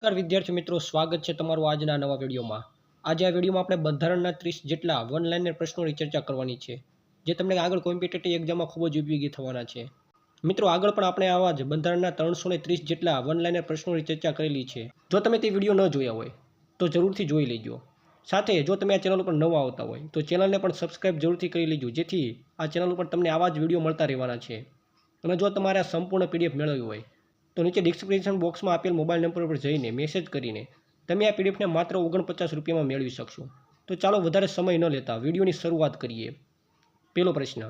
નમસ્કાર વિદ્યાર્થી મિત્રો, સ્વાગત છે તમારું આજના નવા વિડીયોમાં। આજે આ વિડીયોમાં આપણે બંધારણના 30 જેટલા વન લાઇનર પ્રશ્નોની ચર્ચા કરવાની છે, જે તમને આગળ કોમ્પિટિટિવ એક્ઝામમાં ખૂબ જ ઉપયોગી થવાના છે। મિત્રો, આગળ પણ આપણે આવા જ બંધારણના 330 જેટલા વન લાઇનર પ્રશ્નોની ચર્ચા કરેલી છે। જો તમે તે વિડીયો ન જોયા હોય તો જરૂરથી જોઈ લેજો। સાથે જો તમે આ ચેનલ ઉપર નવા આવતા હોય તો ચેનલને પણ સબસ્ક્રાઇબ જરૂરથી કરી લેજો, જેથી આ ચેનલ ઉપર તમને આવા જ વિડીયો મળતા રહેવાના છે। અને જો તમારે આ સંપૂર્ણ પીડીએફ મેળવવી હોય તો નીચે ડિસ્ક્રિપ્શન બોક્સમાં આપેલ મોબાઈલ નંબર પર જઈને મેસેજ કરીને તમે આ પીડીએફને માત્ર 49 રૂપિયામાં મેળવી શકશો। તો ચાલો વધારે સમય ન લેતા વિડીયોની શરૂઆત કરીએ। પહેલો પ્રશ્ન,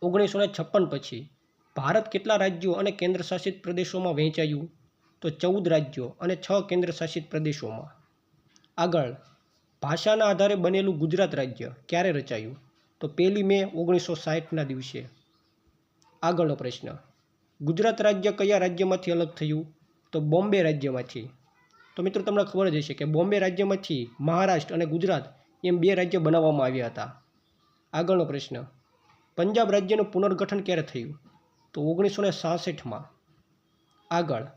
1956 પછી ભારત કેટલા રાજ્યો અને કેન્દ્રશાસિત પ્રદેશોમાં વહેંચાયું? તો 14 રાજ્યો અને 6 કેન્દ્રશાસિત પ્રદેશોમાં। આગળ, ભાષાના આધારે બનેલું ગુજરાત રાજ્ય ક્યારે રચાયું? તો 1 મે 1960ના દિવસે। આગળનો પ્રશ્ન, ગુજરાત રાજ્ય કયા રાજ્યમાંથી અલગ થયું? તો બોમ્બે રાજ્યમાંથી। તો મિત્રો, તમને ખબર જ હશે કે બોમ્બે રાજ્યમાંથી મહારાષ્ટ્ર અને ગુજરાત એમ 2 રાજ્ય બનાવવામાં આવ્યા હતા। આગળનો પ્રશ્ન, પંજાબ રાજ્યનું પુનર્ગઠન ક્યારે થયું? તો 1966માં। આગળ,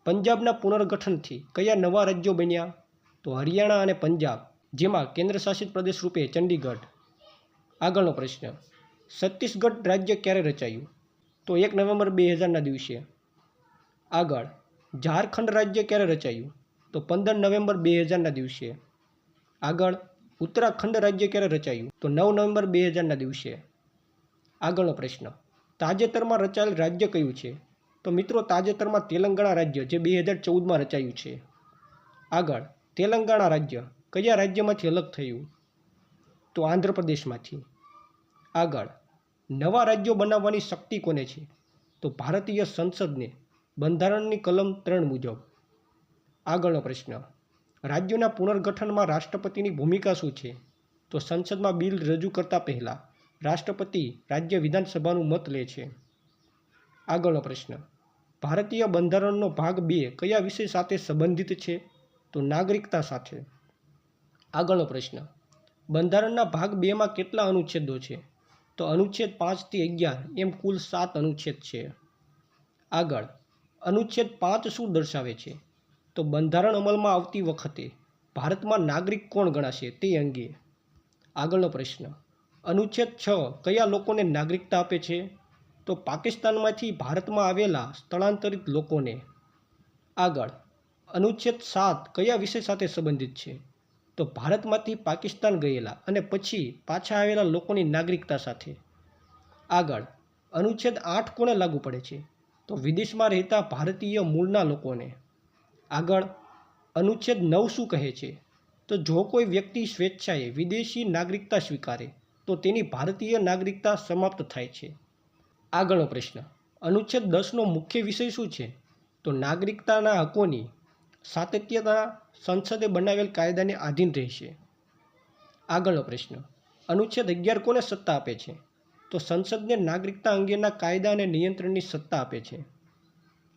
પંજાબના પુનર્ગઠનથી કયા નવા રાજ્યો બન્યા? તો હરિયાણા અને પંજાબ, જેમાં કેન્દ્રશાસિત પ્રદેશ રૂપે ચંડીગઢ। આગળનો પ્રશ્ન, છત્તીસગઢ રાજ્ય ક્યારે રચાયું? તો 1 નવેમ્બર 2000ના દિવસે। આગળ, ઝારખંડ રાજ્ય ક્યારે રચાયું? તો 15 નવેમ્બર 2000ના દિવસે। આગળ, ઉત્તરાખંડ રાજ્ય ક્યારે રચાયું? તો 9 નવેમ્બર 2000ના દિવસે। આગળનો પ્રશ્ન, તાજેતરમાં રચાયેલ રાજ્ય કયું છે? તો મિત્રો, તાજેતરમાં તેલંગાણા રાજ્ય, જે 2014માં રચાયું છે। આગળ, તેલંગાણા રાજ્ય કયા રાજ્યમાંથી અલગ થયું? તો આંધ્રપ્રદેશમાંથી। આગળ, નવા રાજ્યો બનાવવાની શક્તિ કોને છે? તો ભારતીય સંસદને, બંધારણની કલમ 3 મુજબ। આગળનો પ્રશ્ન, રાજ્યોના પુનર્ગઠનમાં રાષ્ટ્રપતિની ભૂમિકા શું છે? તો સંસદમાં બિલ રજૂ કરતા પહેલાં રાષ્ટ્રપતિ રાજ્ય વિધાનસભાનું મત લે છે। આગળનો પ્રશ્ન, ભારતીય બંધારણનો ભાગ 2 કયા વિષય સાથે સંબંધિત છે? તો નાગરિકતા સાથે। આગળનો પ્રશ્ન, બંધારણના ભાગ 2માં કેટલા અનુચ્છેદો છે? તો અનુચ્છેદ 5 થી 11 એમ કુલ 7 અનુચ્છેદ છે। આગળ, અનુચ્છેદ 5 શું દર્શાવે છે? તો બંધારણ અમલમાં આવતી વખતે ભારતમાં નાગરિક કોણ ગણાશે તે અંગે। આગળનો પ્રશ્ન, અનુચ્છેદ 6 કયા લોકોને નાગરિકતા આપે છે? તો પાકિસ્તાનમાંથી ભારતમાં આવેલા સ્થળાંતરિત લોકોને। આગળ, અનુચ્છેદ 7 કયા વિષય સાથે સંબંધિત છે? તો ભારતમાંથી પાકિસ્તાન ગયેલા અને પછી પાછા આવેલા લોકોની નાગરિકતા સાથે। આગળ, અનુચ્છેદ 8 કોને લાગુ પડે છે? તો વિદેશમાં રહેતા ભારતીય મૂળના લોકોને। આગળ, અનુચ્છેદ 9 શું કહે છે? તો જો કોઈ વ્યક્તિ સ્વેચ્છાએ વિદેશી નાગરિકતા સ્વીકારે તો તેની ભારતીય નાગરિકતા સમાપ્ત થાય છે। આગળનો પ્રશ્ન, અનુચ્છેદ 10નો મુખ્ય વિષય શું છે? તો નાગરિકતાના હકોની સાતત્યતા સંસદે બનાવેલ કાયદાને આધીન રહેશે। આગળનો પ્રશ્ન, અનુચ્છેદ 11 કોને સત્તા આપે છે? તો સંસદને નાગરિકતા અંગેના કાયદા અને નિયંત્રણની સત્તા આપે છે।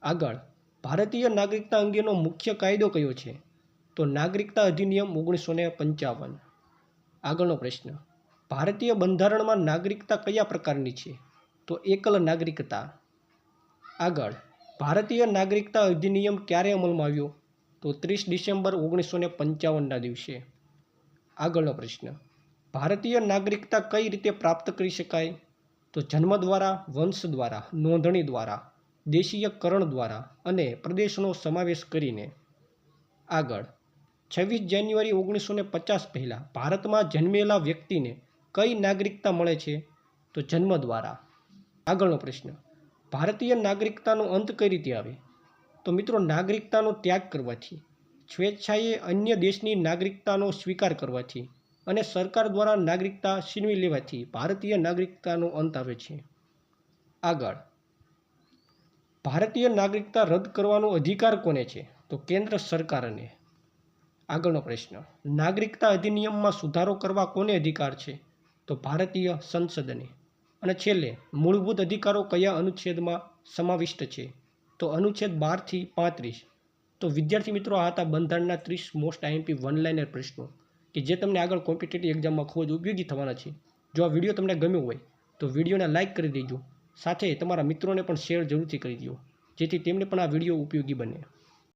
આગળ, ભારતીય નાગરિકતા અંગેનો મુખ્ય કાયદો કયો છે? તો નાગરિકતા અધિનિયમ 1955। આગળનો પ્રશ્ન, ભારતીય બંધારણમાં નાગરિકતા કયા પ્રકારની છે? તો એકલ નાગરિકતા। આગળ, ભારતીય નાગરિકતા અધિનિયમ ક્યારે અમલમાં આવ્યો? તો 30 ડિસેમ્બર 1955ના દિવસે। આગળનો પ્રશ્ન, ભારતીય નાગરિકતા કઈ રીતે પ્રાપ્ત કરી શકાય? તો જન્મ દ્વારા, વંશ દ્વારા, નોંધણી દ્વારા, દેશીયકરણ દ્વારા અને પ્રદેશનો સમાવેશ કરીને। આગળ, 26 જાન્યુઆરી 1950 પહેલાં ભારતમાં જન્મેલા વ્યક્તિને કઈ નાગરિકતા મળે છે? તો જન્મ દ્વારા। આગળનો પ્રશ્ન, ભારતીય નાગરિકતાનો અંત કઈ રીતે આવે? તો મિત્રો, નાગરિકતાનો ત્યાગ કરવાથી, સ્વેચ્છાએ અન્ય દેશની નાગરિકતાનો સ્વીકાર કરવાથી અને સરકાર દ્વારા નાગરિકતા છીનવી લેવાથી ભારતીય નાગરિકતાનો અંત આવે છે। આગળ, ભારતીય નાગરિકતા રદ કરવાનો અધિકાર કોને છે? તો કેન્દ્ર સરકારને। આગળનો પ્રશ્ન, નાગરિકતા અધિનિયમમાં સુધારો કરવા કોને અધિકાર છે? તો ભારતીય સંસદને। અને છેલ્લે, મૂળભૂત અધિકારો કયા અનુચ્છેદમાં સમાવિષ્ટ છે? તો અનુચ્છેદ 12 થી 35। તો વિદ્યાર્થી મિત્રો, આ હતા બંધારણના 30 મોસ્ટ આઈએમપી વન લાઇનર પ્રશ્નો, કે જે તમને આગળ કોમ્પિટિટિવ એક્ઝામમાં ખૂબ જ ઉપયોગી થવાના છે। જો આ વિડીયો તમને ગમ્યો હોય તો વિડીયોને લાઇક કરી દેજો, સાથે તમારા મિત્રોને પણ શેર જરૂરથી કરી દો, જેથી તેમને પણ આ વિડીયો ઉપયોગી બને।